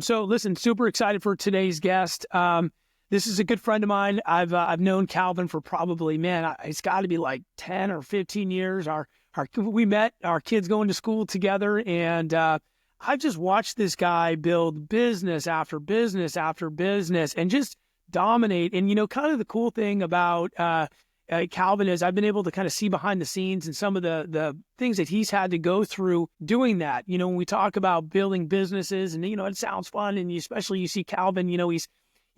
So listen, super excited for today's guest. This is a good friend of mine. I've known Calvin for probably, man, it's got to be like 10 or 15 years. We met, our kids going to school together, and I've just watched this guy build business after business after business and just dominate. And, kind of the cool thing about Calvin is I've been able to kind of see behind the scenes and some of the things that he's had to go through doing that. When we talk about building businesses and, it sounds fun. And especially you see Calvin, he's,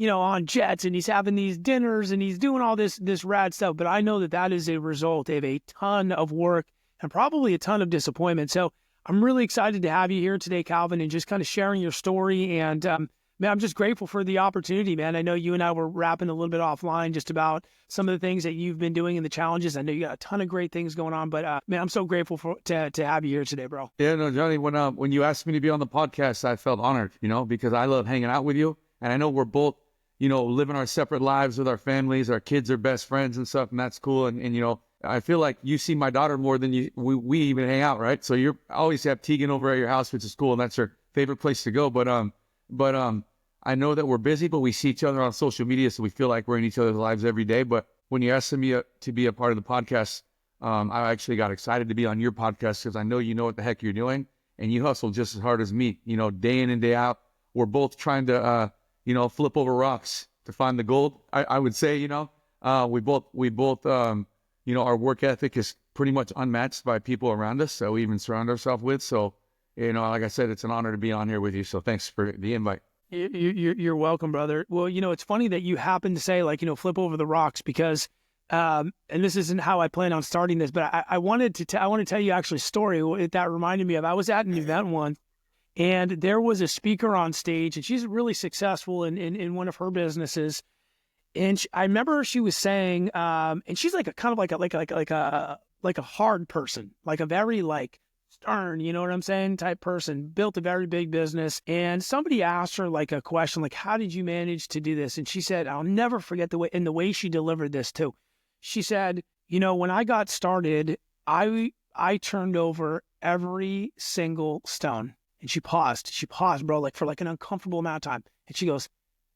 on jets and he's having these dinners and he's doing all this rad stuff. But I know that is a result of a ton of work and probably a ton of disappointment. So I'm really excited to have you here today, Calvin, and just kind of sharing your story. And man, I'm just grateful for the opportunity, man. I know you and I were rapping a little bit offline just about some of the things that you've been doing and the challenges. I know you got a ton of great things going on, but man, I'm so grateful to have you here today, bro. Yeah, no, Johnny, when you asked me to be on the podcast, I felt honored, because I love hanging out with you. And I know we're both, living our separate lives with our families. Our kids are best friends and stuff, and that's cool. And I feel like you see my daughter more than we even hang out, right? So I always have Tegan over at your house, which is cool, and that's her favorite place to go. But I know that we're busy, but we see each other on social media, so we feel like we're in each other's lives every day. But when you asked me to be a part of the podcast, I actually got excited to be on your podcast because I know you know what the heck you're doing, and you hustle just as hard as me, day in and day out. We're both trying to, flip over rocks to find the gold. I would say, we both, our work ethic is pretty much unmatched by people around us that we even surround ourselves with. So, like I said, it's an honor to be on here with you. So thanks for the invite. You're welcome, brother. Well, it's funny that you happen to say flip over the rocks because, and this isn't how I plan on starting this, but I want to tell you actually a story that reminded me of. I was at an event once, and there was a speaker on stage, and she's really successful in one of her businesses. And I remember she was saying, and she's like a hard person, like a very stern, you know what I'm saying, type person, built a very big business. And somebody asked her a question, how did you manage to do this? And she said, I'll never forget the way she delivered this too. She said, when I got started, I turned over every single stone. And she paused, bro, for an uncomfortable amount of time. And she goes,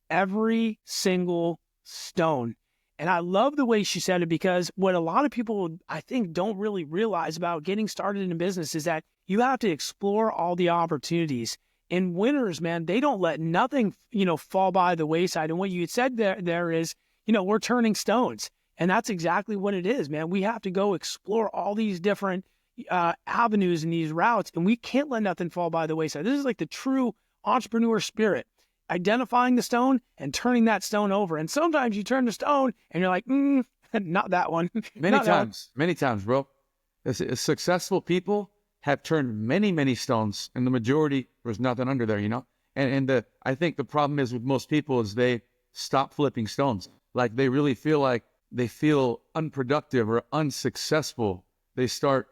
every single stone. And I love the way she said it because what a lot of people, I think, don't really realize about getting started in a business is that you have to explore all the opportunities. And winners, man, they don't let nothing, fall by the wayside. And what you said there is, we're turning stones. And that's exactly what it is, man. We have to go explore all these different avenues and these routes, and we can't let nothing fall by the wayside. This is the true entrepreneur spirit. Identifying the stone and turning that stone over. And sometimes you turn the stone and you're like, not that one. Many times, bro. Successful people have turned many, many stones, and the majority, there's nothing under there, And I think the problem is with most people is they stop flipping stones. They really feel like they feel unproductive or unsuccessful. They start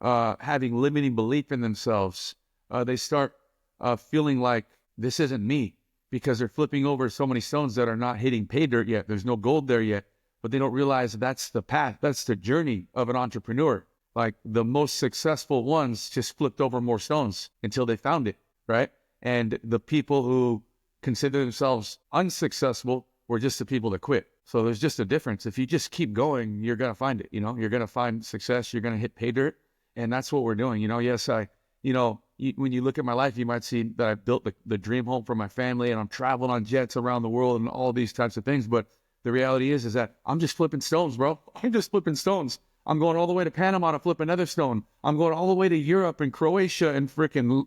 having limiting belief in themselves. They start feeling like this isn't me, because they're flipping over so many stones that are not hitting pay dirt yet. There's no gold there yet, but they don't realize that's the path. That's the journey of an entrepreneur. The most successful ones just flipped over more stones until they found it, right? And the people who consider themselves unsuccessful were just the people that quit. So there's just a difference. If you just keep going, you're going to find it, you're going to find success. You're going to hit pay dirt. And that's what we're doing. Yes, when you look at my life, you might see that I built the dream home for my family, and I'm traveling on jets around the world and all these types of things. But the reality is that I'm just flipping stones, bro. I'm just flipping stones. I'm going all the way to Panama to flip another stone. I'm going all the way to Europe and Croatia and freaking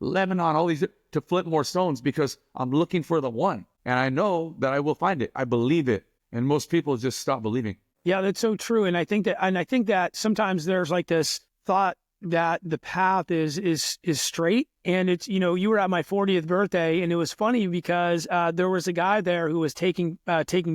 Lebanon, all these to flip more stones because I'm looking for the one. And I know that I will find it. I believe it. And most people just stop believing. Yeah, that's so true. And I think that sometimes there's this thought that the path is straight. And it's, you were at my 40th birthday, and it was funny because there was a guy there who was taking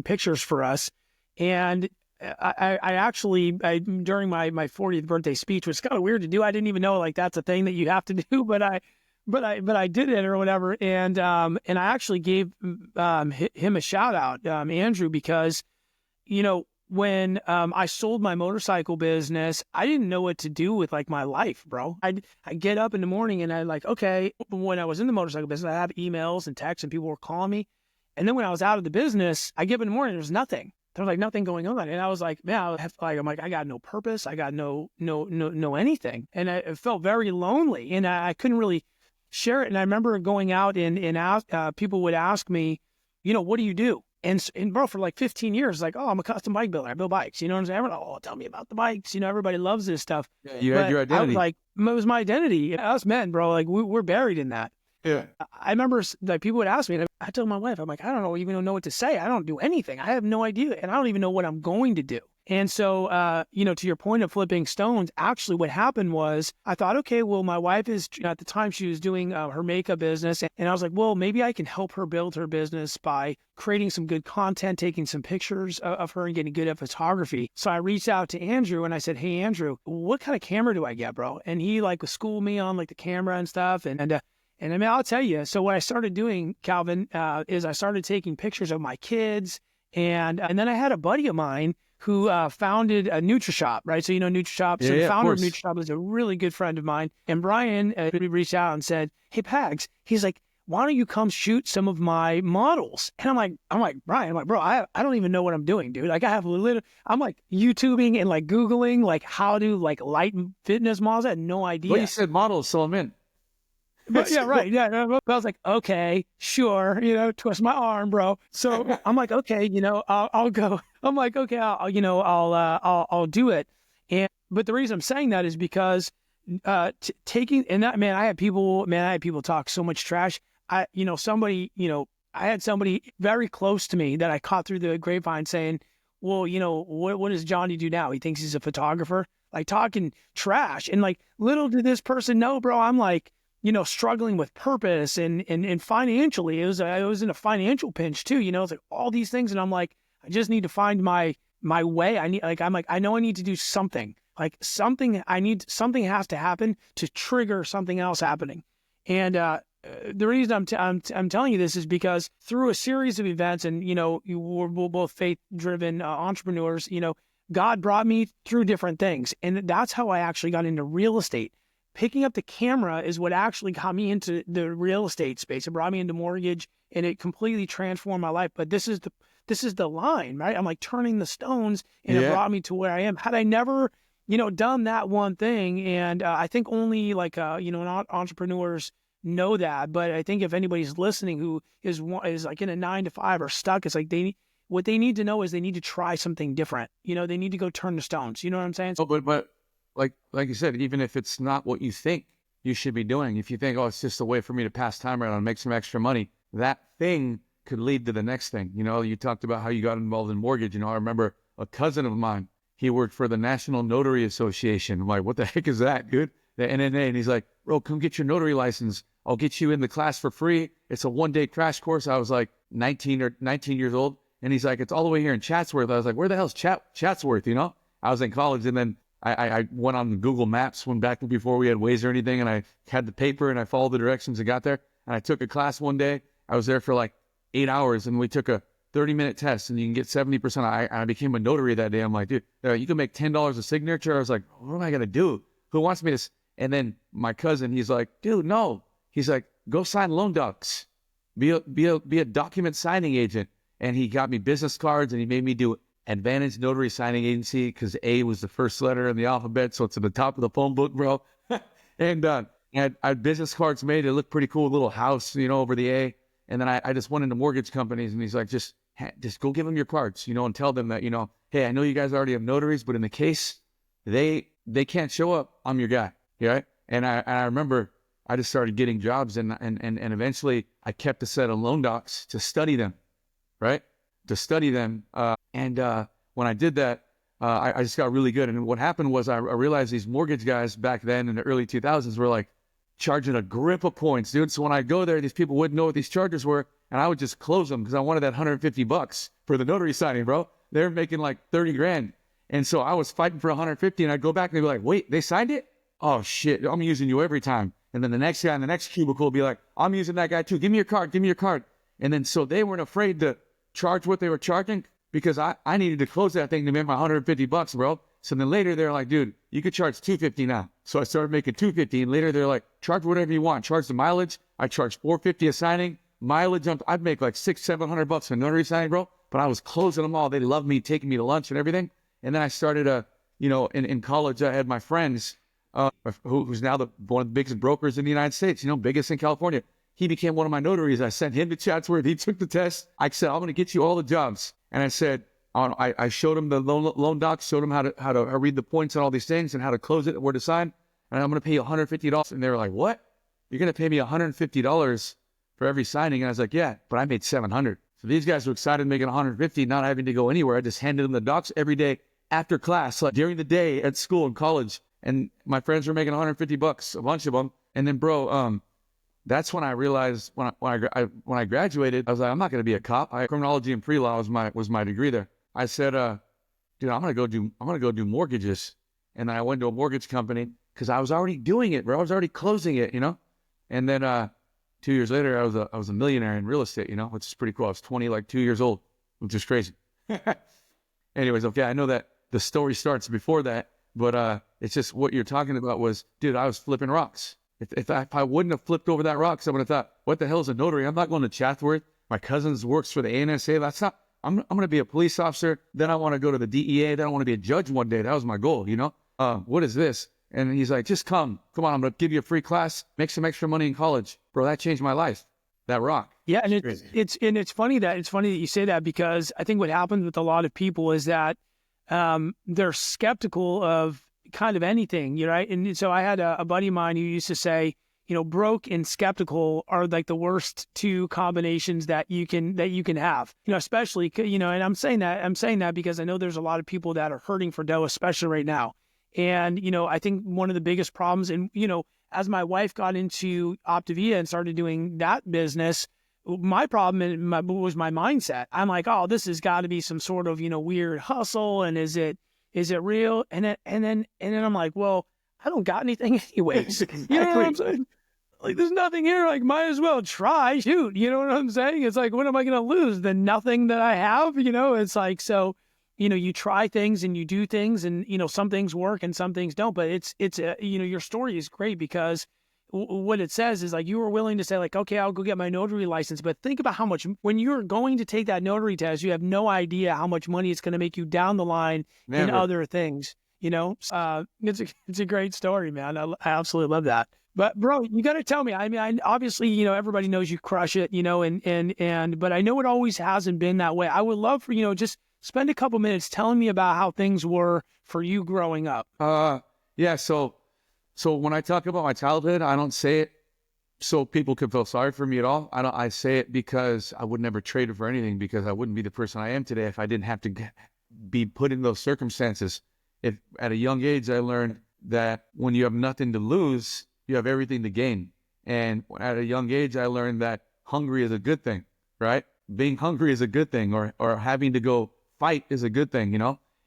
pictures for us. And I actually during my 40th birthday speech, which is kind of weird to do. I didn't even know that's a thing that you have to do, but I did it or whatever. And I actually gave him a shout out, Andrew, because, when I sold my motorcycle business, I didn't know what to do with like my life, bro. I get up in the morning and I like, okay, when I was in the motorcycle business, I have emails and texts and people were calling me. And then when I was out of the business, I get up in the morning, there's nothing. There's like nothing going on. And I was like, man, I'm like, I got no purpose. I got no anything. And I felt very lonely and I couldn't really share it. And I remember going out and people would ask me, what do you do? And bro, for like 15 years, like, oh, I'm a custom bike builder. I build bikes. You know what I'm saying? Everyone, oh, tell me about the bikes. Everybody loves this stuff. Yeah, you had your identity. I was like, it was my identity. Us men, bro, like we're buried in that. Yeah. I remember like people would ask me, and I told my wife, I'm like, I don't even know what to say. I don't do anything. I have no idea. And I don't even know what I'm going to do. And so, to your point of flipping stones, actually what happened was I thought, okay, well, my wife is, at the time she was doing her makeup business. And I was like, well, maybe I can help her build her business by creating some good content, taking some pictures of her and getting good at photography. So I reached out to Andrew and I said, hey, Andrew, what kind of camera do I get, bro? And he like schooled me on like the camera and stuff. And I mean, I'll tell you, so what I started doing, Calvin, is I started taking pictures of my kids. And then I had a buddy of mine who founded a NutriShop, right? So, NutriShop. So the founder of NutriShop is a really good friend of mine. And Brian reached out and said, hey, Pags, he's like, why don't you come shoot some of my models? And I'm like, Brian, I'm like, bro, I don't even know what I'm doing, dude. Like I'm like YouTubing and like Googling like how to like light fitness models. I had no idea. Well, you said models, so I'm in. But yeah, right. Yeah. I was like, okay, sure. Twist my arm, bro. So I'm like, okay, I'll go. I'm like, okay, I'll do it. But the reason I'm saying that is because, I had people talk so much trash. I had somebody very close to me that I caught through the grapevine saying, well, what does Johnny do now? He thinks he's a photographer, like talking trash. And like, little did this person know, bro, I'm like, struggling with purpose and financially, I was in a financial pinch too, it's like all these things. And I'm like, I just need to find my way. I know I need to do something, like something has to happen to trigger something else happening. And, the reason I'm telling you this is because through a series of events and, we're both faith-driven entrepreneurs, God brought me through different things. And that's how I actually got into real estate. Picking up the camera is what actually got me into the real estate space. It brought me into mortgage and it completely transformed my life. But this is the line, right? I'm like turning the stones and it brought me to where I am. Had I never, done that one thing, and I think only like, not entrepreneurs know that. But I think if anybody's listening who is like in a 9-to-5 or stuck, it's like what they need to know is they need to try something different. They need to go turn the stones. You know what I'm saying? Oh, but like you said, even if it's not what you think you should be doing, if you think, oh, it's just a way for me to pass time around and make some extra money, that thing could lead to the next thing. You talked about how you got involved in mortgage. I remember a cousin of mine, he worked for the National Notary Association. I'm like, what the heck is that, dude? The NNA. And he's like, bro, come get your notary license. I'll get you in the class for free. It's a one-day crash course. I was like 19 years old. And he's like, it's all the way here in Chatsworth. I was like, where the hell's Chatsworth? I was in college, and then I went on Google Maps back before we had Waze or anything, and I had the paper and I followed the directions and got there. And I took a class one day. I was there for like 8 hours, and we took a 30-minute test, and you can get 70%. I became a notary that day. I'm like, dude, you can make $10 a signature. I was like, what am I gonna do? Who wants me to? And then my cousin, he's like, dude, no. He's like, go sign loan docs, be a document signing agent. And he got me business cards, and he made me do Advantage Notary Signing Agency because A was the first letter in the alphabet, so it's at the top of the phone book, bro. And I had business cards made. It looked pretty cool, little house, over the A. And then I just went into mortgage companies, and he's like, just go give them your cards, and tell them that, hey, I know you guys already have notaries, but in the case they can't show up, I'm your guy, right? And I remember I just started getting jobs, and eventually I kept a set of loan docs to study them, right? To study them. And when I did that, I just got really good. And what happened was I realized these mortgage guys back then in the early 2000s were like charging a grip of points, dude. So when I go there, these people wouldn't know what these charges were, and I would just close them because I wanted that $150 for the notary signing, bro. They're making like 30 grand. And so I was fighting for 150, and I'd go back and they'd be like, wait, they signed it? Oh shit, I'm using you every time. And then the next guy in the next cubicle would be like, I'm using that guy too. Give me your card. And then so they weren't afraid to charge what they were charging because I needed to close that thing to make my $150, bro. So then later they're like, dude, you could charge $250 now. So I started making $250, and later they're like, charge whatever you want. Charge the mileage. I charge $450 a signing. Mileage, I'd make like $600-700 for notary signing, bro. But I was closing them all. They loved me, taking me to lunch and everything. And then I started in college, I had my friends, who's now one of the biggest brokers in the United States, biggest in California. He became one of my notaries. I sent him to Chatsworth. He took the test. I said, I'm going to get you all the jobs. And I said, I showed him the loan docs, showed him how to read the points and all these things and how to close it and where to sign. And I'm going to pay you $150. And they were like, what? You're going to pay me $150 for every signing? And I was like, yeah, but I made $700. So these guys were excited making $150, not having to go anywhere. I just handed them the docs every day after class, like during the day at school and college. And my friends were making $150, a bunch of them. And then, bro, that's when I realized when I graduated, I was like, I'm not going to be a cop. Criminology and pre-law was my degree there. I said, dude, I'm going to go do mortgages. And then I went to a mortgage company because I was already doing it, bro. I was already closing it, And then 2 years later, I was a millionaire in real estate, which is pretty cool. I was 22 years old, which is crazy. Anyways, okay, I know that the story starts before that, but it's just what you're talking about was, dude, I was flipping rocks. If I wouldn't have flipped over that rock, someone would have thought, what the hell is a notary? I'm not going to Chatsworth. My cousin works for the ANSA. That's not, I'm going to be a police officer. Then I want to go to the DEA. Then I want to be a judge one day. That was my goal, What is this? And he's like, just come on, I'm going to give you a free class, make some extra money in college. Bro, that changed my life. That rock. Yeah. And it's funny that you say that, because I think what happens with a lot of people is that they're skeptical of kind of anything, right? And so I had a buddy of mine who used to say, broke and skeptical are like the worst two combinations that you can have, especially, and I'm saying that because I know there's a lot of people that are hurting for dough, especially right now. And, I think one of the biggest problems, and, as my wife got into Optavia and started doing that business, my problem was my mindset. I'm like, oh, this has got to be some sort of, weird hustle. And is it real? And then I'm like, well, I don't got anything anyways. You know what I'm saying? Like, there's nothing here. Like, might as well try, shoot. You know what I'm saying? It's like, what am I going to lose? The nothing that I have, it's like, so, you try things and you do things, and, some things work and some things don't, but it's your story is great because what it says is like, you were willing to say like, okay, I'll go get my notary license, but think about how much, when you're going to take that notary test, you have no idea how much money it's going to make you down the line in other things, it's a great story, man. I absolutely love that. But bro, you got to tell me, I mean, obviously, everybody knows you crush it, but I know it always hasn't been that way. I would love for, just spend a couple minutes telling me about how things were for you growing up. Yeah. So when I talk about my childhood, I don't say it so people can feel sorry for me at all. I say it because I would never trade it for anything, because I wouldn't be the person I am today if I didn't have to be put in those circumstances. If at a young age, I learned that when you have nothing to lose, you have everything to gain. And at a young age, I learned that hungry is a good thing, right? Being hungry is a good thing, or having to go fight is a good thing,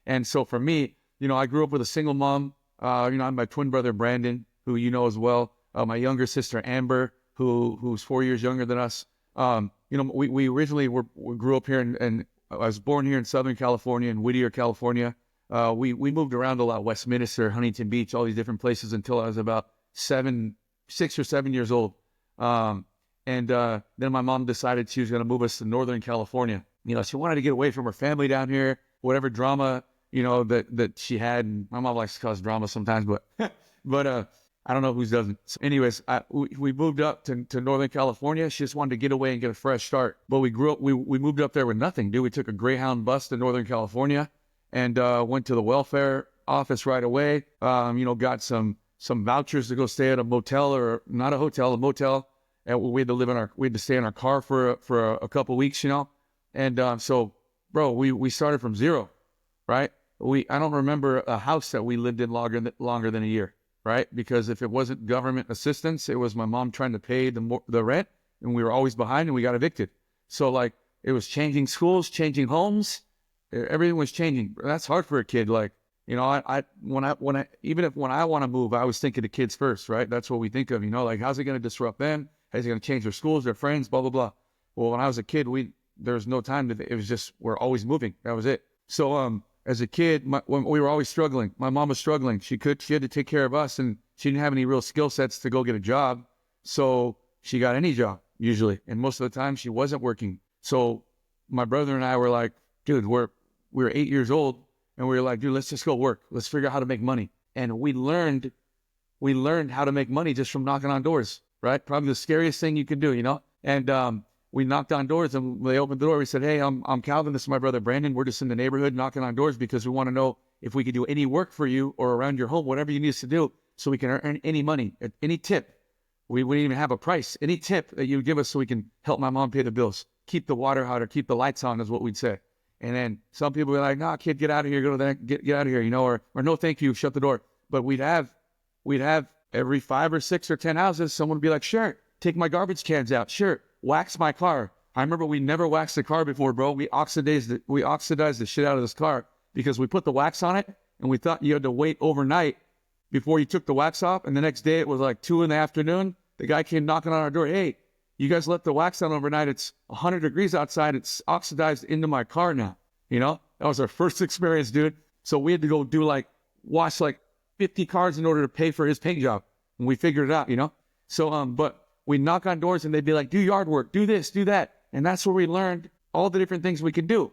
And so for me, I grew up with a single mom. I have my twin brother, Brandon, who as well. My younger sister, Amber, who's 4 years younger than us. We originally grew up here, and I was born here in Southern California, in Whittier, California. We moved around a lot, Westminster, Huntington Beach, all these different places until I was about 6 or 7 years old. Then my mom decided she was going to move us to Northern California. She wanted to get away from her family down here, whatever drama, that she had. And my mom likes to cause drama sometimes, but I don't know who doesn't. So anyways, we moved up to Northern California. She just wanted to get away and get a fresh start. But we moved up there with nothing, dude. We took a Greyhound bus to Northern California and went to the welfare office right away. Got some vouchers to go stay at a motel, or not a hotel, a motel. And we had to stay in our car for a couple weeks, And so, bro, we started from zero, right? I don't remember a house that we lived in longer than a year, right? Because if it wasn't government assistance, it was my mom trying to pay the rent, and we were always behind, and we got evicted. So like, it was changing schools, changing homes, everything was changing. That's hard for a kid. Like, when I want to move, I was thinking of kids first, right? That's what we think of, like, how's it going to disrupt them? How's it going to change their schools, their friends, blah, blah, blah. Well, when I was a kid, there was no time to, it was just, we're always moving. That was it. So, as a kid, when we were always struggling. My mom was struggling. She had to take care of us, and she didn't have any real skill sets to go get a job. So she got any job usually. And most of the time she wasn't working. So my brother and I were like, dude, we were 8 years old, and we were like, dude, let's just go work. Let's figure out how to make money. And we learned how to make money just from knocking on doors, right? Probably the scariest thing you could do, you know? And, we knocked on doors, and they opened the door. We said, hey, I'm Calvin. This is my brother, Brandon. We're just in the neighborhood knocking on doors because we want to know if we could do any work for you or around your home, whatever you need us to do, so we can earn any money, any tip. We wouldn't even have a price. Any tip that you would give us so we can help my mom pay the bills, keep the water hot or keep the lights on is what we'd say. And then some people were like, nah, kid, get out of here. Go to that, get out of here, you know, or no, thank you. Shut the door. But we'd have every 5 or 6 or 10 houses, someone would be like, sure, take my garbage cans out. Sure. Wax my car. I remember we never waxed the car before, bro. We oxidized the shit out of this car because we put the wax on it, and we thought you had to wait overnight before you took the wax off. And the next day it was like 2 PM. The guy came knocking on our door. Hey, you guys left the wax on overnight. It's 100 degrees outside. It's oxidized into my car now. You know, that was our first experience, dude. So we had to go wash 50 cars in order to pay for his paint job. And we figured it out, you know? So, but we'd knock on doors and they'd be like, do yard work, do this, do that. And that's where we learned all the different things we could do.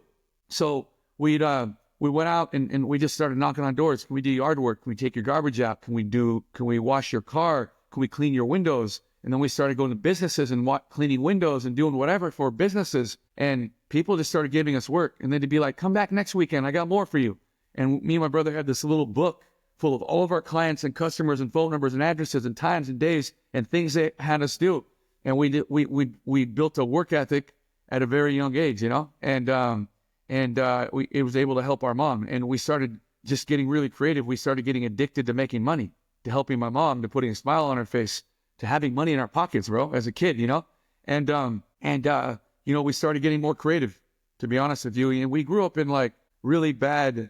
So we went out and we just started knocking on doors. Can we do yard work? Can we take your garbage out? Can we wash your car? Can we clean your windows? And then we started going to businesses and cleaning windows and doing whatever for businesses. And people just started giving us work. And then they'd be like, come back next weekend. I got more for you. And me and my brother had this little book full of all of our clients and customers and phone numbers and addresses and times and days and things they had us do. And we built a work ethic at a very young age, you know, and it was able to help our mom. And we started just getting really creative. We started getting addicted to making money, to helping my mom, to putting a smile on her face, to having money in our pockets, bro, as a kid, you know, and you know, we started getting more creative, to be honest with you. And we grew up in really bad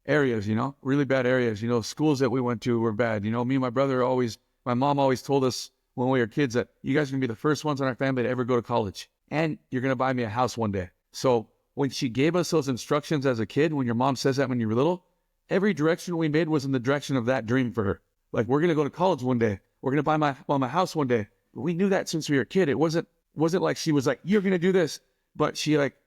areas, you know, schools that we went to were bad. You know, me and my mom always told us when we were kids that you guys are going to be the first ones in our family to ever go to college, and you're going to buy me a house one day. So when she gave us those instructions as a kid, when your mom says that when you were little, every direction we made was in the direction of that dream for her. Like, we're going to go to college one day. We're going to buy my house one day. We knew that since we were a kid. It wasn't like she was like, you're going to do this. But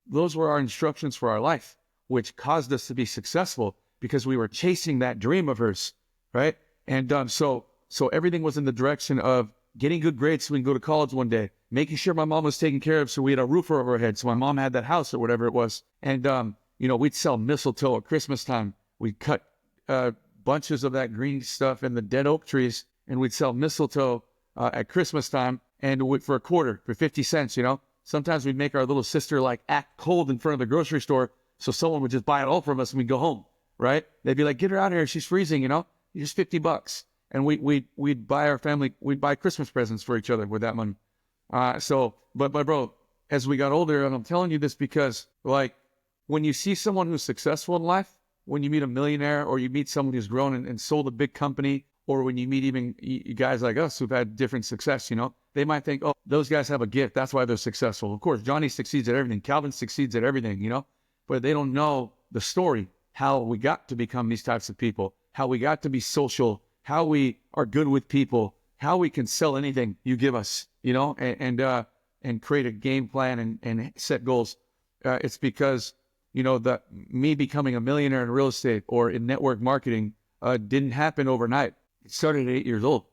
those were our instructions for our life, which caused us to be successful because we were chasing that dream of hers, right? And so everything was in the direction of getting good grades so we can go to college one day, making sure my mom was taken care of so we had a roof over our head, so my mom had that house or whatever it was. And, you know, we'd sell mistletoe at Christmas time. We'd cut bunches of that green stuff in the dead oak trees, and we'd sell mistletoe at Christmas time, and for a quarter, for 50 cents, you know. Sometimes we'd make our little sister act cold in front of the grocery store so someone would just buy it all from us and we'd go home, right? They'd be like, get her out of here, she's freezing, you know. Just $50. And we'd buy Christmas presents for each other with that money. But bro, as we got older, and I'm telling you this because when you see someone who's successful in life, when you meet a millionaire or you meet someone who's grown and sold a big company, or when you meet even guys like us who've had different success, you know, they might think, oh, those guys have a gift. That's why they're successful. Of course, Johnny succeeds at everything. Calvin succeeds at everything, you know, but they don't know the story, how we got to become these types of people, how we got to be social, how we are good with people, how we can sell anything you give us, you know, and create a game plan and set goals. It's because, you know, that me becoming a millionaire in real estate or in network marketing didn't happen overnight. It started at 8 years old.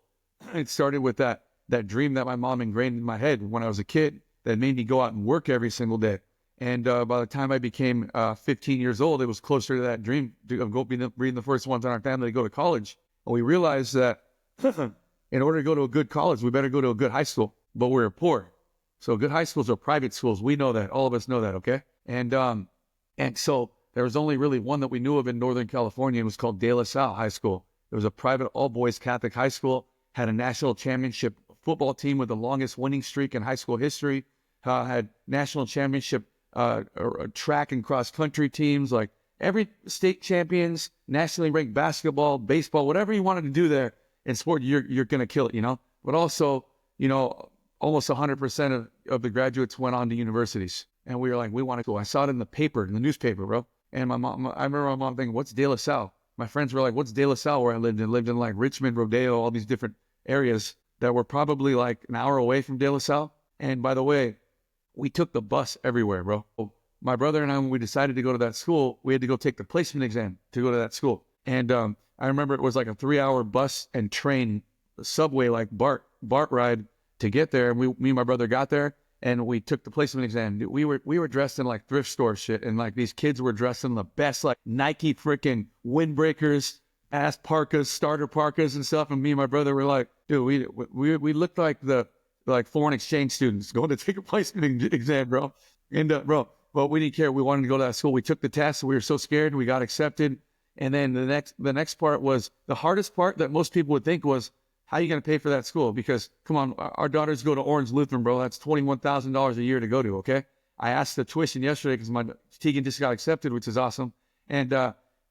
It started with that dream that my mom ingrained in my head when I was a kid that made me go out and work every single day. And by the time I became 15 years old, it was closer to that dream of being the first ones in our family to go to college. And we realized that in order to go to a good college, we better go to a good high school. But we're poor. So good high schools are private schools. We know that. All of us know that, okay? And so there was only really one that we knew of in Northern California. It was called De La Salle High School. It was a private all-boys Catholic high school, had a national championship football team with the longest winning streak in high school history, had national championship track and cross-country teams, every state champions, nationally ranked basketball, baseball, whatever you wanted to do there in sport, you're going to kill it, you know? But also, you know, almost 100% of the graduates went on to universities. And we were like, we want to go. I saw it in the paper, in the newspaper, bro. And I remember my mom thinking, what's De La Salle? My friends were like, what's De La Salle, where I lived in? Lived in like Richmond, Rodeo, all these different areas that were probably like an hour away from De La Salle. And by the way, we took the bus everywhere, bro. My brother and I, when we decided to go to that school, we had to go take the placement exam to go to that school. And I remember it was like a 3-hour bus and train, subway, like BART ride to get there. And me and my brother got there, and we took the placement exam. We were dressed in like thrift store shit, and like these kids were dressed in the best like Nike freaking windbreakers, ass parkas, starter parkas and stuff. And me and my brother were like, dude, we looked like the foreign exchange students going to take a placement exam, bro. And bro, but we didn't care. We wanted to go to that school. We took the test. We were so scared. We got accepted. And then the next part was the hardest part that most people would think was, how are you going to pay for that school? Because come on, our daughters go to Orange Lutheran, bro. That's $21,000 a year to go to. Okay. I asked the tuition yesterday because my Tegan just got accepted, which is awesome. And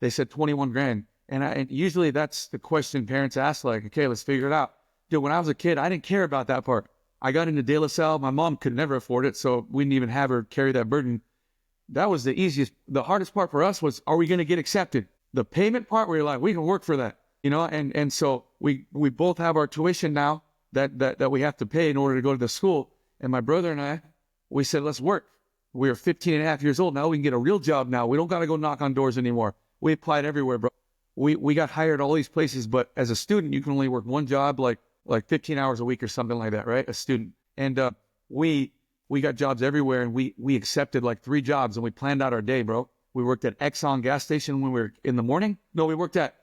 they said 21 grand. And usually that's the question parents ask, like, okay, let's figure it out. Dude, when I was a kid, I didn't care about that part. I got into De La Salle. My mom could never afford it, so we didn't even have her carry that burden. That was the easiest. The hardest part for us was, are we going to get accepted? The payment part, we were like, we can work for that, you know? And so we both have our tuition now that we have to pay in order to go to the school. And my brother and I, we said, let's work. We're 15 and a half years old now. We can get a real job now. We don't got to go knock on doors anymore. We applied everywhere, bro. We got hired all these places, but as a student, you can only work one job, like 15 hours a week or something like that, right? A student. And we got jobs everywhere, and we accepted like 3 jobs, and we planned out our day, bro. We worked at Exxon gas station when we were in the morning. No, we worked at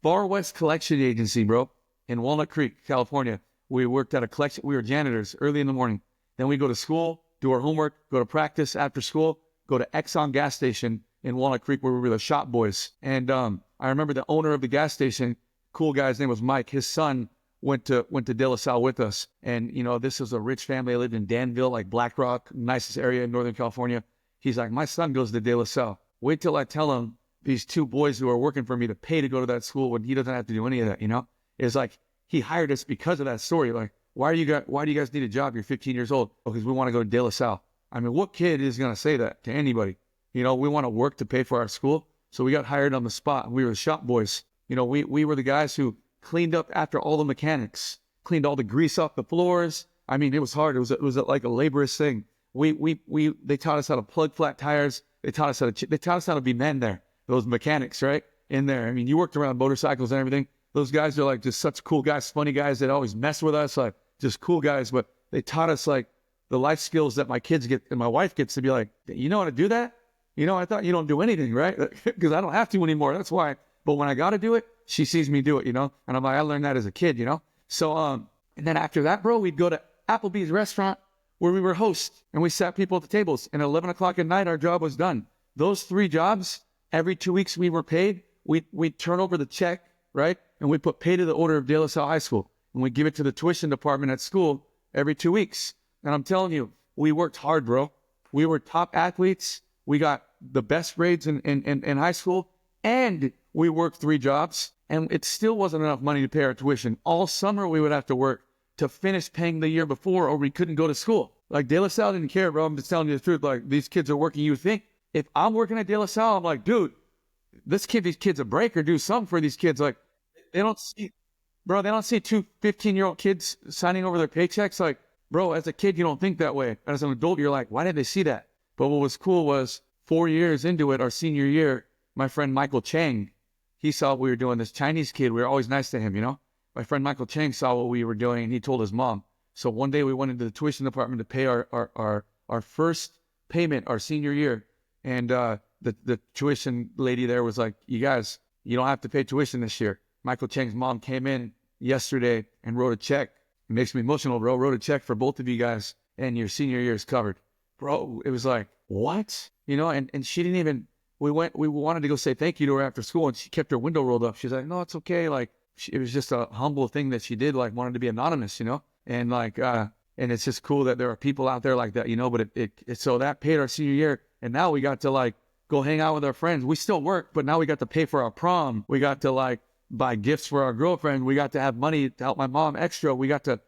Far West Collection Agency, bro, in Walnut Creek, California. We worked at a collection. We were janitors early in the morning. Then we go to school, do our homework, go to practice after school, go to Exxon gas station in Walnut Creek where we were the shop boys. And I remember the owner of the gas station, cool guy, his name was Mike. His son went to De La Salle with us. And, you know, this was a rich family. I lived in Danville, like Black Rock, nicest area in Northern California. He's like, my son goes to De La Salle. Wait till I tell him these 2 boys who are working for me to pay to go to that school when he doesn't have to do any of that, you know? It's like, he hired us because of that story. Like, why do you guys need a job? You're 15 years old. Because we want to go to De La Salle. I mean, what kid is going to say that to anybody? You know, we want to work to pay for our school. So we got hired on the spot. We were the shop boys. You know, we were the guys who cleaned up after all the mechanics, cleaned all the grease off the floors. I mean, it was hard. It was like a laborious thing. They taught us how to plug flat tires. They taught us how to be men there. Those mechanics, right? In there. I mean, you worked around motorcycles and everything. Those guys are like just such cool guys, funny guys that always mess with us, like just cool guys. But they taught us like the life skills that my kids get and my wife gets to be like, you know how to do that? You know, I thought you don't do anything, right? Because I don't have to anymore. That's why. But when I got to do it, she sees me do it, you know? And I'm like, I learned that as a kid, you know? So, and then after that, bro, we'd go to Applebee's restaurant where we were hosts and we sat people at the tables. And at 11 o'clock at night, our job was done. Those 3 jobs, every 2 weeks we were paid. We'd turn over the check, right? And we put pay to the order of De La Salle High School. And we give it to the tuition department at school every 2 weeks. And I'm telling you, we worked hard, bro. We were top athletes. We got the best grades in high school. And we worked 3 jobs. And it still wasn't enough money to pay our tuition. All summer we would have to work to finish paying the year before, or we couldn't go to school. Like, De La Salle didn't care, bro. I'm just telling you the truth. Like, these kids are working. You think if I'm working at De La Salle, I'm like, dude, let's give these kids a break or do something for these kids. Like, they don't see 2 15-year-old kids signing over their paychecks. Like, bro, as a kid, you don't think that way. As an adult, you're like, why did they see that? But what was cool was 4 years into it, our senior year, my friend Michael Chang, he saw what we were doing. This Chinese kid, we were always nice to him, you know? My friend Michael Chang saw what we were doing, and he told his mom. So one day we went into the tuition department to pay our first payment, our senior year. And the tuition lady there was like, you guys, you don't have to pay tuition this year. Michael Chang's mom came in yesterday and wrote a check. It makes me emotional, bro. Wrote a check for both of you guys, and your senior year is covered. Bro, it was like, what? You know, and she didn't even, we wanted to go say thank you to her after school, and she kept her window rolled up. She's like, no, it's okay. Like, it was just a humble thing that she did, like wanted to be anonymous, you know? And like, and it's just cool that there are people out there like that, you know? But so that paid our senior year. And now we got to like go hang out with our friends. We still work, but now we got to pay for our prom. We got to like buy gifts for our girlfriend. We got to have money to help my mom extra. We got to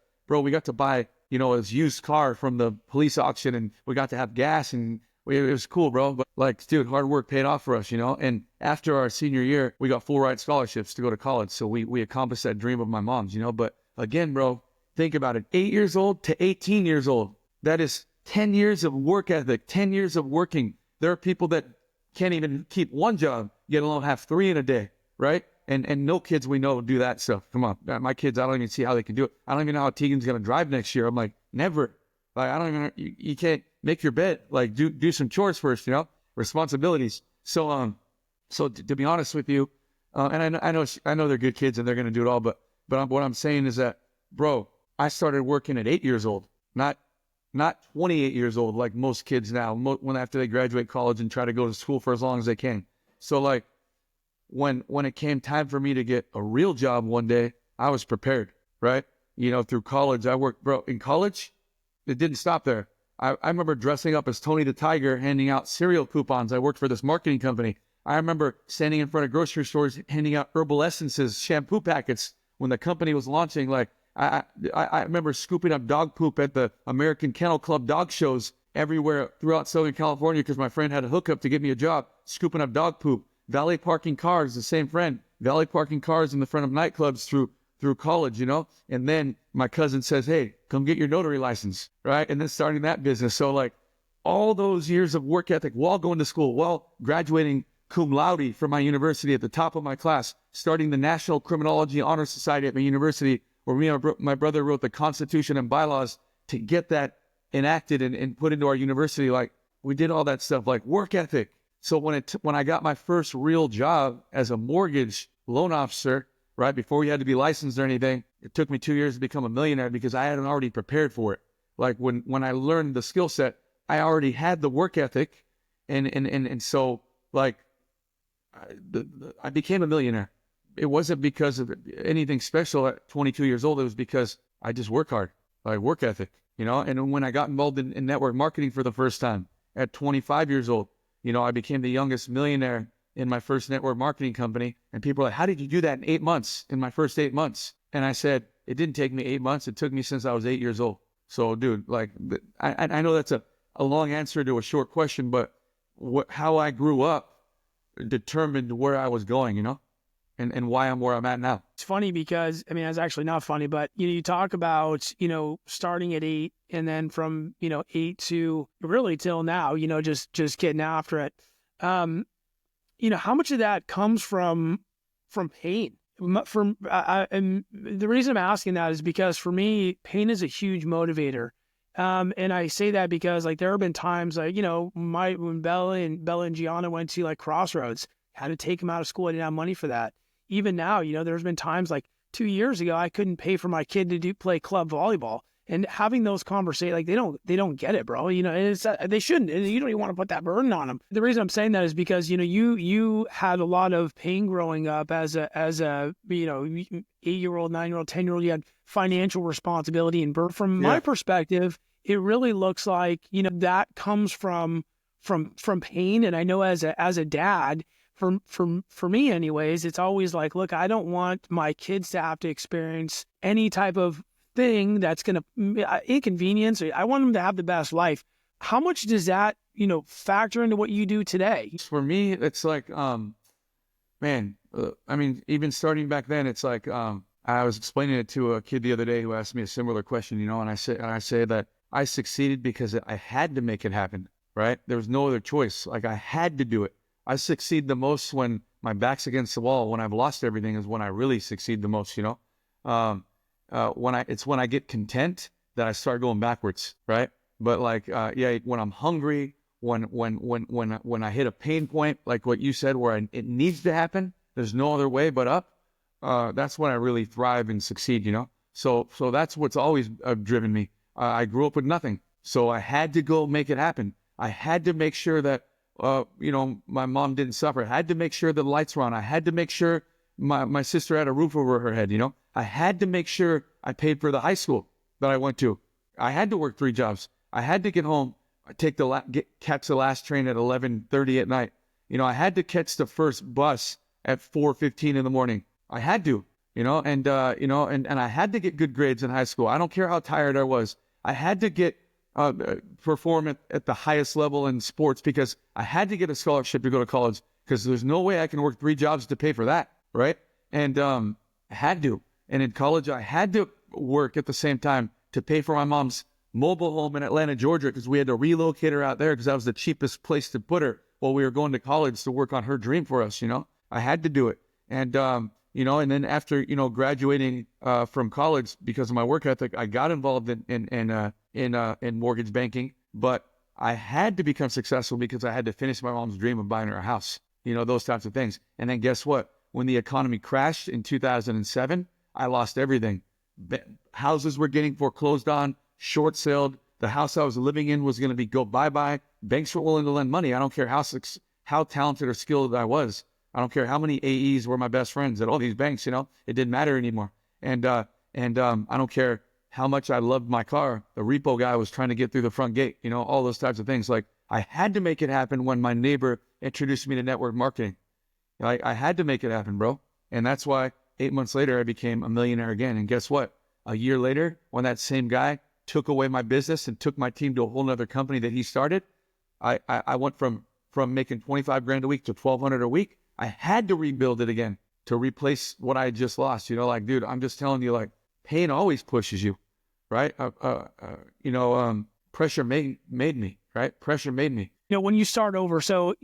buy you know, his used car from the police auction, and we got to have gas, and it was cool, bro. But like, dude, hard work paid off for us, you know? And after our senior year, we got full ride scholarships to go to college. So we accomplished that dream of my mom's, you know? But again, bro, think about it. 8 years old to 18 years old. That is 10 years of work ethic, 10 years of working. There are people that can't even keep one job, yet alone have 3 in a day, right? And no kids we know do that stuff. Come on. My kids, I don't even see how they can do it. I don't even know how Tegan's going to drive next year. I'm like, never. Like, I don't even, you can't make your bed. Like, do some chores first, you know, responsibilities. So to be honest with you, and I know they're good kids and they're going to do it all, but what I'm saying is that, bro, I started working at 8 years old, not 28 years old, like most kids now, when after they graduate college and try to go to school for as long as they can. So like, when it came time for me to get a real job one day, I was prepared, right? You know, through college, I worked, bro, in college, it didn't stop there. I remember dressing up as Tony the Tiger, handing out cereal coupons. I worked for this marketing company. I remember standing in front of grocery stores, handing out herbal essences, shampoo packets when the company was launching. Like, I remember scooping up dog poop at the American Kennel Club dog shows everywhere throughout Southern California because my friend had a hookup to get me a job, scooping up dog poop. Valet parking cars, the same friend, valet parking cars in the front of nightclubs through college, you know? And then my cousin says, hey, come get your notary license, right? And then starting that business. So like all those years of work ethic while going to school, while graduating cum laude from my university at the top of my class, starting the National Criminology Honor Society at my university, where me and my brother wrote the Constitution and bylaws to get that enacted and put into our university. Like we did all that stuff, like work ethic. So when I got my first real job as a mortgage loan officer, right, before we had to be licensed or anything, it took me 2 years to become a millionaire because I hadn't already prepared for it. Like when I learned the skill set, I already had the work ethic, and so like I became a millionaire. It wasn't because of anything special at 22 years old. It was because I just work hard, like work ethic, you know. And when I got involved in network marketing for the first time at 25 years old, you know, I became the youngest millionaire in my first network marketing company. And people are like, how did you do that in 8 months, in my first 8 months? And I said, it didn't take me 8 months. It took me since I was 8 years old. So, dude, like, I know that's a long answer to a short question, but how I grew up determined where I was going, you know, and why I'm where I'm at now. It's funny because, I mean, it's actually not funny, but, you know, you talk about, you know, starting at 8 and then from, you know, 8 to really till now, you know, just getting after it. You know, how much of that comes from pain? And the reason I'm asking that is because for me, pain is a huge motivator. And I say that because like there have been times like, you know, when Bella and Gianna went to like Crossroads, had to take them out of school. I didn't have money for that. Even now, you know, there's been times like 2 years ago, I couldn't pay for my kid to play club volleyball. And having those conversations, like they don't get it, bro. You know, and it's they shouldn't. You don't even want to put that burden on them. The reason I'm saying that is because you know you had a lot of pain growing up as a you know 8-year-old, 9-year-old, 10-year-old. You had financial responsibility, and from my perspective, it really looks like you know that comes from pain. And I know as a dad. For me anyways, it's always like, look, I don't want my kids to have to experience any type of thing that's going to inconvenience. I want them to have the best life. How much does that, you know, factor into what you do today? For me, it's like, man, I mean, even starting back then, it's like, I was explaining it to a kid the other day who asked me a similar question, you know, and I say that I succeeded because I had to make it happen, right? There was no other choice. Like I had to do it. I succeed the most when my back's against the wall. When I've lost everything is when I really succeed the most, you know? It's when I get content that I start going backwards, right? But like, when I'm hungry, when I hit a pain point, like what you said, where it needs to happen, there's no other way but up. That's when I really thrive and succeed, you know? So that's what's always driven me. I grew up with nothing. So I had to go make it happen. I had to make sure that, you know, my mom didn't suffer. I had to make sure the lights were on. I had to make sure my sister had a roof over her head, you know? I had to make sure I paid for the high school that I went to. I had to work 3 jobs. I had to get home, catch the last train at 11:30 at night. You know, I had to catch the first bus at 4:15 in the morning. I had to, you know, and I had to get good grades in high school. I don't care how tired I was. I had to get perform at the highest level in sports because I had to get a scholarship to go to college because there's no way I can work 3 jobs to pay for that, right? And I had to. And in college, I had to work at the same time to pay for my mom's mobile home in Atlanta, Georgia, because we had to relocate her out there because that was the cheapest place to put her while we were going to college to work on her dream for us, you know? I had to do it. And, you know, and then after, you know, graduating from college because of my work ethic, I got involved in mortgage banking, but I had to become successful because I had to finish my mom's dream of buying her a house, you know, those types of things. And then guess what? When the economy crashed in 2007, I lost everything. Houses were getting foreclosed on, short sailed. The house I was living in was going to go bye-bye. Banks were willing to lend money. I don't care how talented or skilled I was. I don't care how many AEs were my best friends at all these banks, you know, it didn't matter anymore. And I don't care how much I loved my car. The repo guy was trying to get through the front gate, you know, all those types of things. Like I had to make it happen when my neighbor introduced me to network marketing. Like I had to make it happen, bro. And that's why 8 months later, I became a millionaire again. And guess what? A year later, when that same guy took away my business and took my team to a whole nother company that he started, I went from making 25 grand a week to 1,200 a week. I had to rebuild it again to replace what I had just lost. You know, like, dude, I'm just telling you, like, pain always pushes you, right? You know, pressure made me, right? Pressure made me. You know, when you start over, so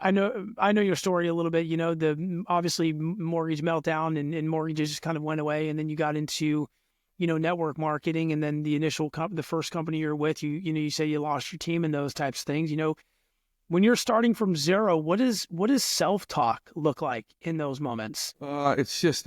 I know your story a little bit. You know, the obviously mortgage meltdown and mortgages just kind of went away, and then you got into, you know, network marketing, and then the first company you're with, you know, you say you lost your team and those types of things. You know, when you're starting from zero, what does self-talk look like in those moments? It's just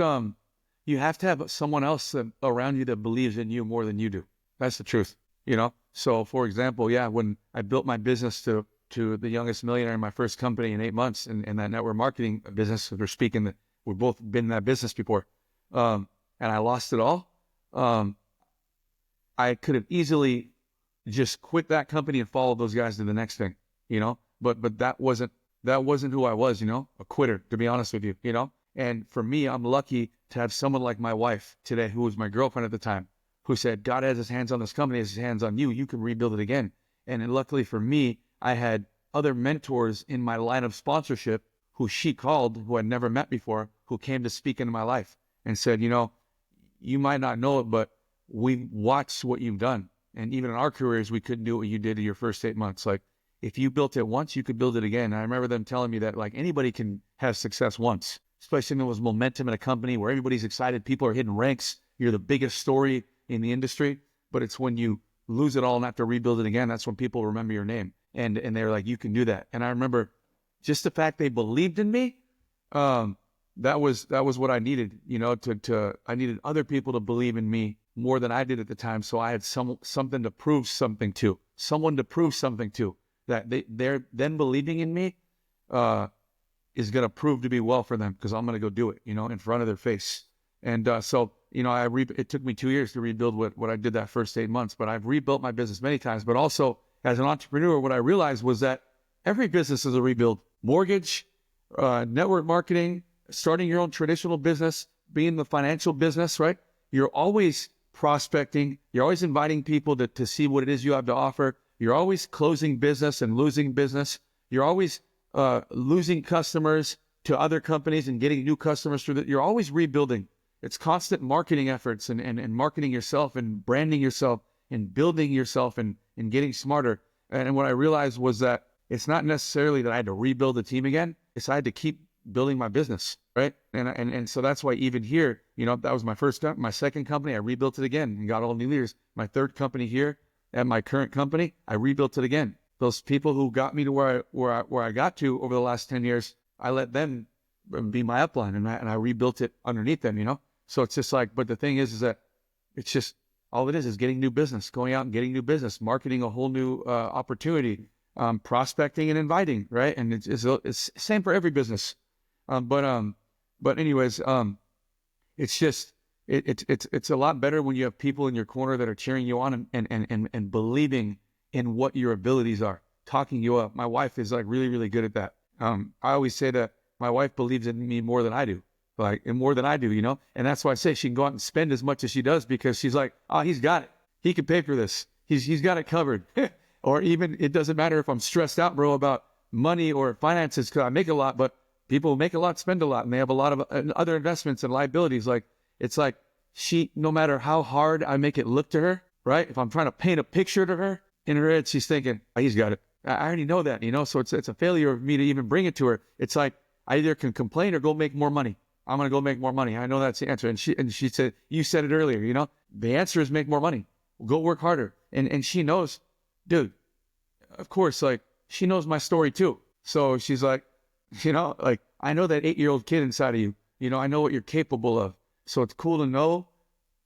you have to have someone else around you that believes in you more than you do. That's the truth, you know. So, for example, yeah, when I built my business to the youngest millionaire in my first company in 8 months in that network marketing business, we're speaking that we've both been in that business before, and I lost it all. I could have easily just quit that company and followed those guys to the next thing, you know. But that wasn't who I was, you know, a quitter, to be honest with you, you know. And for me, I'm lucky to have someone like my wife today, who was my girlfriend at the time, who said, God has his hands on this company, has his hands on you. You can rebuild it again. And luckily for me, I had other mentors in my line of sponsorship who she called, who I'd never met before, who came to speak into my life and said, you know, you might not know it, but we watched what you've done. And even in our careers, we couldn't do what you did in your first 8 months. Like, if you built it once, you could build it again. And I remember them telling me that, like, anybody can have success once, especially when there was momentum in a company where everybody's excited, people are hitting ranks, you're the biggest story in the industry. But it's when you lose it all and have to rebuild it again, that's when people remember your name. And they're like, you can do that. And I remember just the fact they believed in me, that was what I needed, you know, I needed other people to believe in me more than I did at the time. So I had something to prove something to, someone to prove something to, that they're then believing in me, is going to prove to be well for them, because I'm going to go do it, you know, in front of their face. And so, you know, it took me 2 years to rebuild what I did that first 8 months, but I've rebuilt my business many times. But also as an entrepreneur, what I realized was that every business is a rebuild. Mortgage, network marketing, starting your own traditional business, being in the financial business, right? You're always prospecting. You're always inviting people to see what it is you have to offer. You're always closing business and losing business. You're always losing customers to other companies and getting new customers through that. You're always rebuilding. It's constant marketing efforts and marketing yourself and branding yourself and building yourself and getting smarter. And what I realized was that it's not necessarily that I had to rebuild the team again. It's I had to keep building my business, right? And so that's why even here, you know, that was my second company. I rebuilt it again and got all new leaders. My third company here at my current company, I rebuilt it again. Those people who got me to where I got to over the last 10 years, I let them be my upline, and I rebuilt it underneath them, you know? So it's just like, but the thing is that it's just, all it is getting new business, going out and getting new business, marketing a whole new opportunity, prospecting and inviting, right? And it's same for every business. But anyways, it's just, it's a lot better when you have people in your corner that are cheering you on and believing in what your abilities are, talking you up. My wife is like really, really good at that. I always say that my wife believes in me more than I do. like, and more than I do, you know? And that's why I say she can go out and spend as much as she does, because she's like, oh, he's got it. He can pay for this. He's got it covered. Or even, it doesn't matter if I'm stressed out, bro, about money or finances, because I make a lot, but people make a lot, spend a lot, and they have a lot of other investments and liabilities. Like, it's like no matter how hard I make it look to her, right? If I'm trying to paint a picture to her, in her head, she's thinking, oh, he's got it. I already know that, you know? So it's a failure of me to even bring it to her. It's like, I either can complain or go make more money. I'm going to go make more money. I know that's the answer. And she said, you said it earlier, you know, the answer is make more money. Go work harder. And she knows, dude, of course, like, she knows my story too. So she's like, you know, like, I know that 8-year-old kid inside of you, you know, I know what you're capable of. So it's cool to know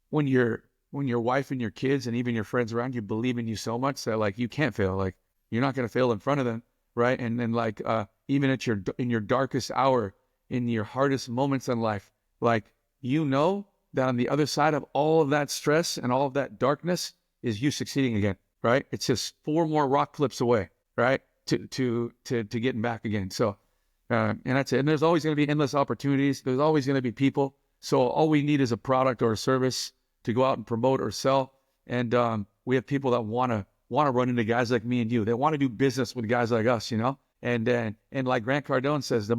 when your wife and your kids and even your friends around you believe in you so much that, like, you can't fail. Like, you're not going to fail in front of them. Right. And then, like, even in your darkest hour, in your hardest moments in life, like, you know that on the other side of all of that stress and all of that darkness is you succeeding again. Right. It's just 4 more rock clips away. Right. To getting back again. So, and that's it. And there's always going to be endless opportunities. There's always going to be people. So all we need is a product or a service to go out and promote or sell. And we have people that want to run into guys like me and you. They want to do business with guys like us, you know? And like Grant Cardone says,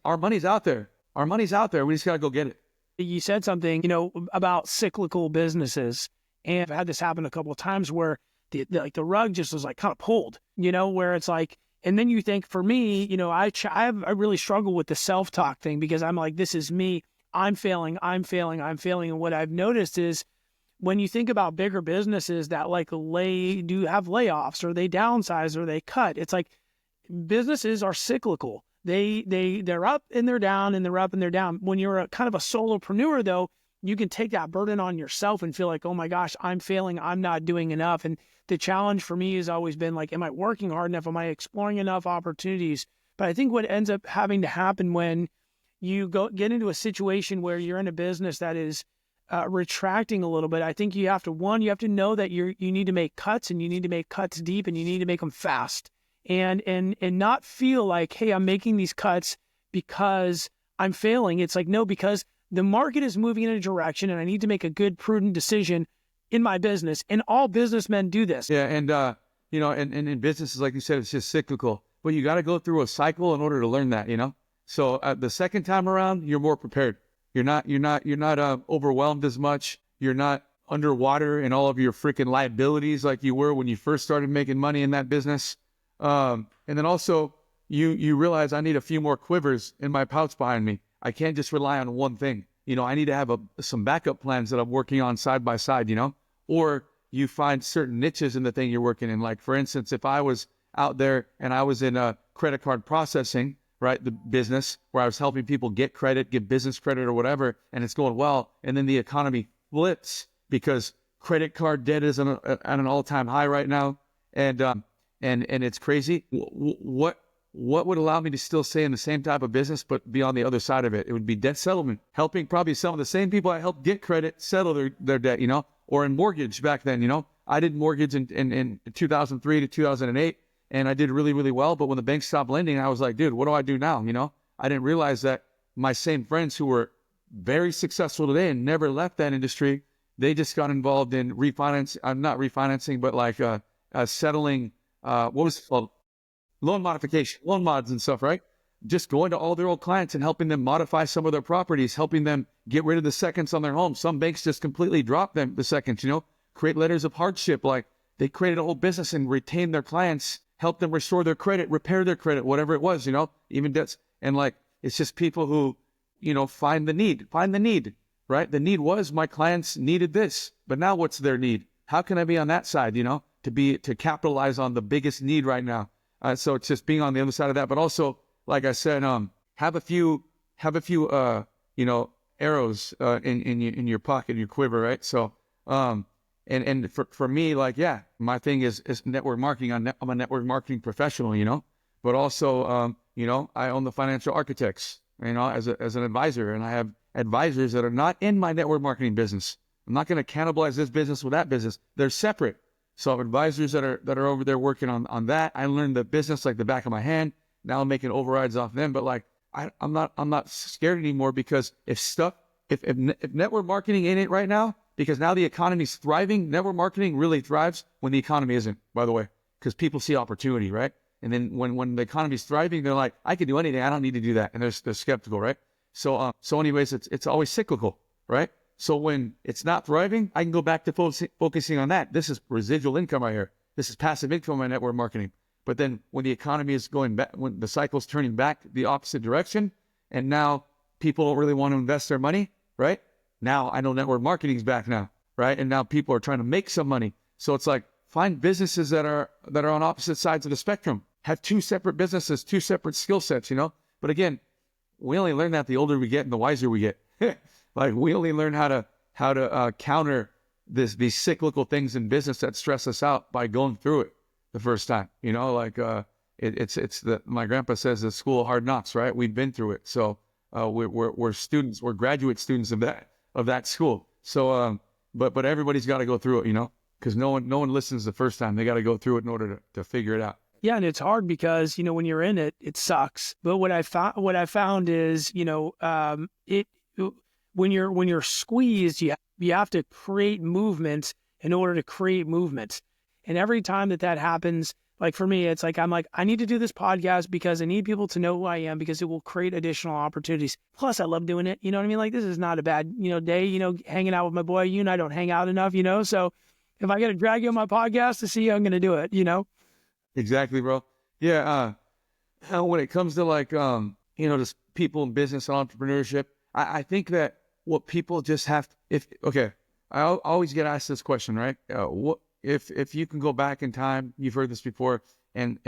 our money's out there. Our money's out there. We just got to go get it. You said something, you know, about cyclical businesses. And I've had this happen a couple of times where the rug just was like kind of pulled, you know, where it's like, and then you think, for me, you know, I really struggle with the self-talk thing, because I'm like, this is me. I'm failing. And what I've noticed is, when you think about bigger businesses that like do have layoffs, or they downsize, or they cut, it's like businesses are cyclical. They're up and they're down, and they're up and they're down. When you're a kind of a solopreneur, though, you can take that burden on yourself and feel like, oh my gosh, I'm failing. I'm not doing enough. And the challenge for me has always been like, am I working hard enough? Am I exploring enough opportunities? But I think what ends up having to happen when you get into a situation where you're in a business that is retracting a little bit, I think you have to know that you need to make cuts, and you need to make cuts deep, and you need to make them fast, and not feel like, hey, I'm making these cuts because I'm failing. It's like, no, because the market is moving in a direction, and I need to make a good, prudent decision in my business. And all businessmen do this. Yeah. And, you know, and in businesses, like you said, it's just cyclical, but you got to go through a cycle in order to learn that, you know? So the second time around, you're more prepared. You're not overwhelmed as much. You're not underwater in all of your freaking liabilities like you were when you first started making money in that business. And then also you realize, I need a few more quivers in my pouch behind me. I can't just rely on one thing. You know, I need to have some backup plans that I'm working on side by side, you know, or you find certain niches in the thing you're working in. Like, for instance, if I was out there and I was in credit card processing, right, the business where I was helping people get credit, get business credit or whatever, and it's going well, and then the economy flips because credit card debt is at an all-time high right now, and it's crazy. What would allow me to still stay in the same type of business but be on the other side of it? It would be debt settlement, helping probably some of the same people I helped get credit settle their debt, you know, or in mortgage back then, you know. I did mortgage in 2003 to 2008, and I did really, really well. But when the bank stopped lending, I was like, dude, what do I do now? You know, I didn't realize that my same friends who were very successful today and never left that industry, they just got involved in not refinancing, but like settling, what was it called? Loan modification, loan mods and stuff, right? Just going to all their old clients and helping them modify some of their properties, helping them get rid of the seconds on their homes. Some banks just completely drop them, the seconds, you know, create letters of hardship. Like, they created a whole business and retained their clients, help them restore their credit, repair their credit, whatever it was, you know, even debts. And like, it's just people who, you know, find the need, right? The need was, my clients needed this, but now what's their need? How can I be on that side, you know, to capitalize on the biggest need right now? So it's just being on the other side of that, but also, like I said, have a few, you know, arrows in your pocket, in your quiver, right? So, and for me, like, yeah, my thing is network marketing. I'm a network marketing professional, you know, but also, you know, I own the Financial Architects, you know, as an advisor, and I have advisors that are not in my network marketing business. I'm not going to cannibalize this business with that business. They're separate. So I have advisors that are over there working on that. I learned the business like the back of my hand. Now I'm making overrides off them. But like, I'm not scared anymore, because if network marketing ain't it right now, because now the economy's thriving. Network marketing really thrives when the economy isn't, by the way, because people see opportunity, right? And then when the economy's thriving, they're like, I can do anything. I don't need to do that. And they're skeptical, right? So anyways, it's always cyclical, right? So when it's not thriving, I can go back to focusing on that. This is residual income right here. This is passive income on my network marketing. But then when the economy is going back, when the cycle's turning back the opposite direction, and now people don't really want to invest their money, right? Now I know network marketing's back now, right? And now people are trying to make some money. So it's like, find businesses that are on opposite sides of the spectrum. Have two separate businesses, two separate skill sets, But again, we only learn that the older we get and the wiser we get. Like, we only learn how to counter these cyclical things in business that stress us out by going through it the first time. Like my grandpa says, the school of hard knocks, right? We've been through it, so we're students, we're graduate students of that school. So but everybody's got to go through it, because no one listens the first time. They got to go through it in order to figure it out. Yeah, and it's hard because when you're in it, it sucks. But what I found is when you're squeezed, you have to create movement in order to create movement. And every time that happens, like for me, it's like, I need to do this podcast because I need people to know who I am, because it will create additional opportunities. Plus, I love doing it. You know what I mean? Like, this is not a bad, day, hanging out with my boy. You and I don't hang out enough, So if I got to drag you on my podcast to see you, I'm going to do it, Exactly, bro. Yeah. When it comes to like, just people in business and entrepreneurship, I think that what people just have to, I always get asked this question, right? What if you can go back in time, you've heard this before, and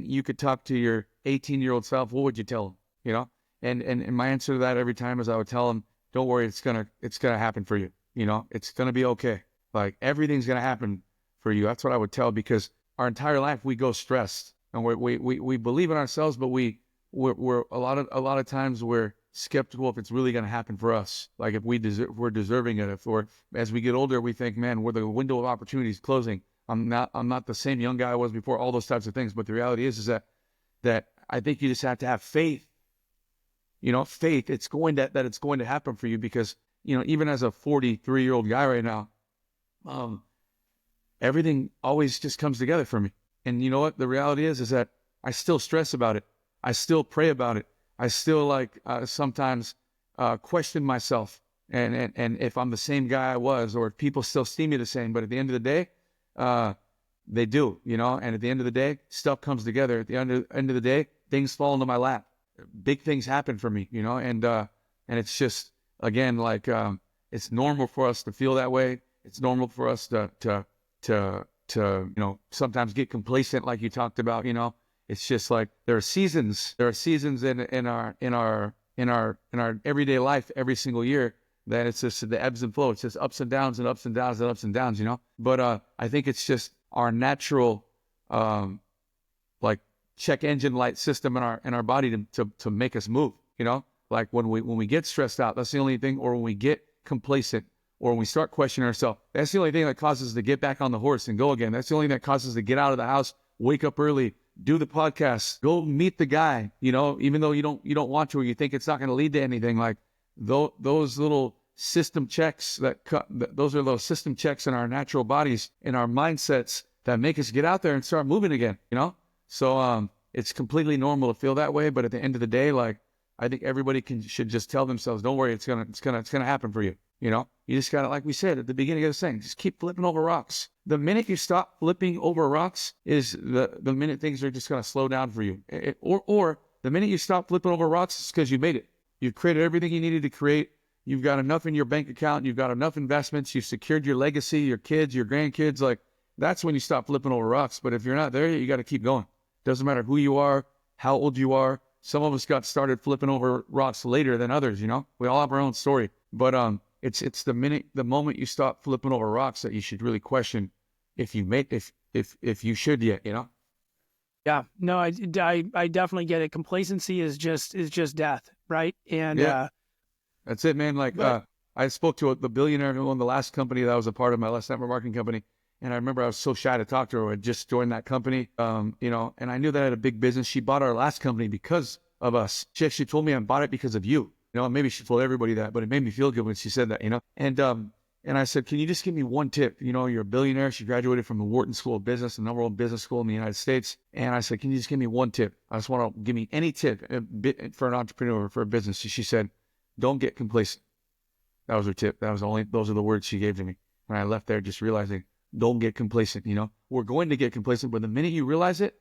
you could talk to your 18-year-old self, what would you tell him? And my answer to that every time is I would tell him, don't worry, it's gonna happen for you. It's gonna be okay. Like, everything's gonna happen for you. That's what I would tell, because our entire life we go stressed, and we believe in ourselves, but we're a lot of times we're skeptical if it's really going to happen for us. Like, if we're deserving it. Or as we get older, we think, man, the window of opportunity is closing. I'm not the same young guy I was before. All those types of things. But the reality is that I think you just have to have faith. Faith. It's going to happen for you, because even as a 43-year-old guy right now, everything always just comes together for me. And you know what? The reality is that I still stress about it. I still pray about it. I still sometimes question myself and if I'm the same guy I was, or if people still see me the same. But at the end of the day, they do, and at the end of the day, stuff comes together. At the end of the day, things fall into my lap. Big things happen for me, and it's just, again, like, it's normal for us to feel that way. It's normal for us to sometimes get complacent, like you talked about. It's just like, there are seasons in our everyday life every single year, that it's just the ebbs and flows. It's just ups and downs and ups and downs and ups and downs, But I think it's just our natural like check engine light system in our body to make us move, Like, when we get stressed out, that's the only thing, or when we get complacent, or when we start questioning ourselves, that's the only thing that causes us to get back on the horse and go again. That's the only thing that causes us to get out of the house, wake up early, do the podcast, go meet the guy, even though you don't want to, or you think it's not going to lead to anything. Like, those little system checks those are those system checks in our natural bodies, in our mindsets, that make us get out there and start moving again, So it's completely normal to feel that way. But at the end of the day, like, I think everybody should just tell themselves, don't worry, it's gonna happen for you. You just gotta, like we said at the beginning of the thing, just keep flipping over rocks. The minute you stop flipping over rocks is the minute things are just gonna slow down for you. Or the minute you stop flipping over rocks is because you made it. You've created everything you needed to create. You've got enough in your bank account. You've got enough investments. You've secured your legacy, your kids, your grandkids. Like, that's when you stop flipping over rocks. But if you're not there yet, you got to keep going. Doesn't matter who you are, how old you are. Some of us got started flipping over rocks later than others. We all have our own story. But it's the moment you stop flipping over rocks that you should really question if you should yet. Yeah, no, I definitely get it. Complacency is just death, right? And yeah. That's it, man. Like, I spoke to the billionaire who owned the last company that I was a part of, my last network marketing company. And I remember I was so shy to talk to her. I had just joined that company, and I knew that I had a big business. She bought our last company because of us. She actually told me I bought it because of you. You know, maybe she told everybody that, but it made me feel good when she said that, you know. And I said, can you just give me one tip? You know, you're a billionaire. She graduated from the Wharton School of Business, the #1 business school in the United States. And I said, can you just give me one tip? I just want to give me any tip for an entrepreneur, for a business. She said, don't get complacent. That was her tip. Those are the words she gave to me. And I left there just realizing, don't get complacent. You know, we're going to get complacent, but the minute you realize it,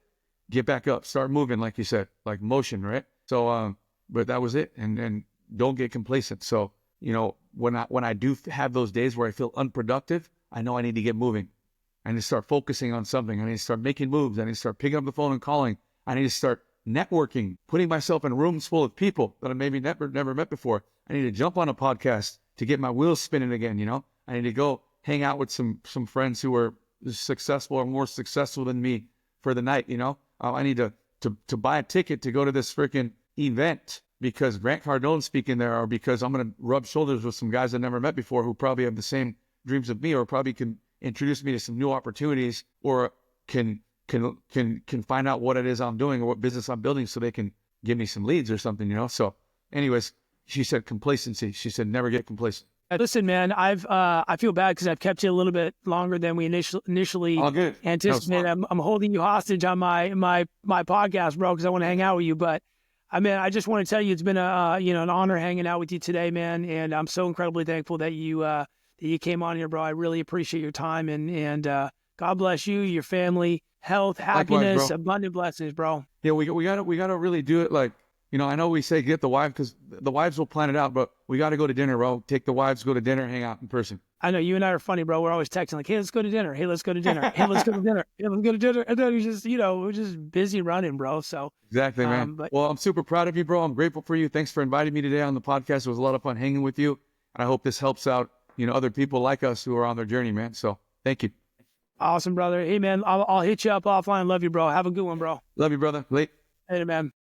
get back up, start moving, like you said, like motion, right? So, but that was it. And don't get complacent. So, you know, when I do have those days where I feel unproductive, I know I need to get moving. I need to start focusing on something. I need to start making moves. I need to start picking up the phone and calling. I need to start networking, putting myself in rooms full of people that I maybe never met before. I need to jump on a podcast to get my wheels spinning again, you know? I need to go hang out with some friends who are successful or more successful than me for the night, you know? I need to buy a ticket to go to this freaking event because Grant Cardone's speaking there, or because I'm going to rub shoulders with some guys I never met before who probably have the same dreams of me, or probably can introduce me to some new opportunities, or can find out what it is I'm doing or what business I'm building so they can give me some leads or something, you know? So anyways, she said complacency. She said, never get complacent. Listen, man, I feel bad because I've kept you a little bit longer than we initially anticipated. I'm holding you hostage on my podcast, bro, because I want to hang out with you. But I mean, I just want to tell you, it's been an honor hanging out with you today, man. And I'm so incredibly thankful that you came on here, bro. I really appreciate your time, and God bless you, your family, health, happiness, likewise, abundant blessings, bro. Yeah, we gotta really do it. Like, you know, I know we say get the wife because the wives will plan it out, but we got to go to dinner, bro. Take the wives, go to dinner, hang out in person. I know you and I are funny, bro. We're always texting like, hey, let's go to dinner. Hey, let's go to dinner. Hey, let's go to dinner. Hey, let's go to dinner. And then we're just busy running, bro. So exactly, man. Well, I'm super proud of you, bro. I'm grateful for you. Thanks for inviting me today on the podcast. It was a lot of fun hanging with you. And I hope this helps out, you know, other people like us who are on their journey, man. So thank you. Awesome, brother. Hey, man, I'll hit you up offline. Love you, bro. Have a good one, bro. Love you, brother. Late. Hey, man.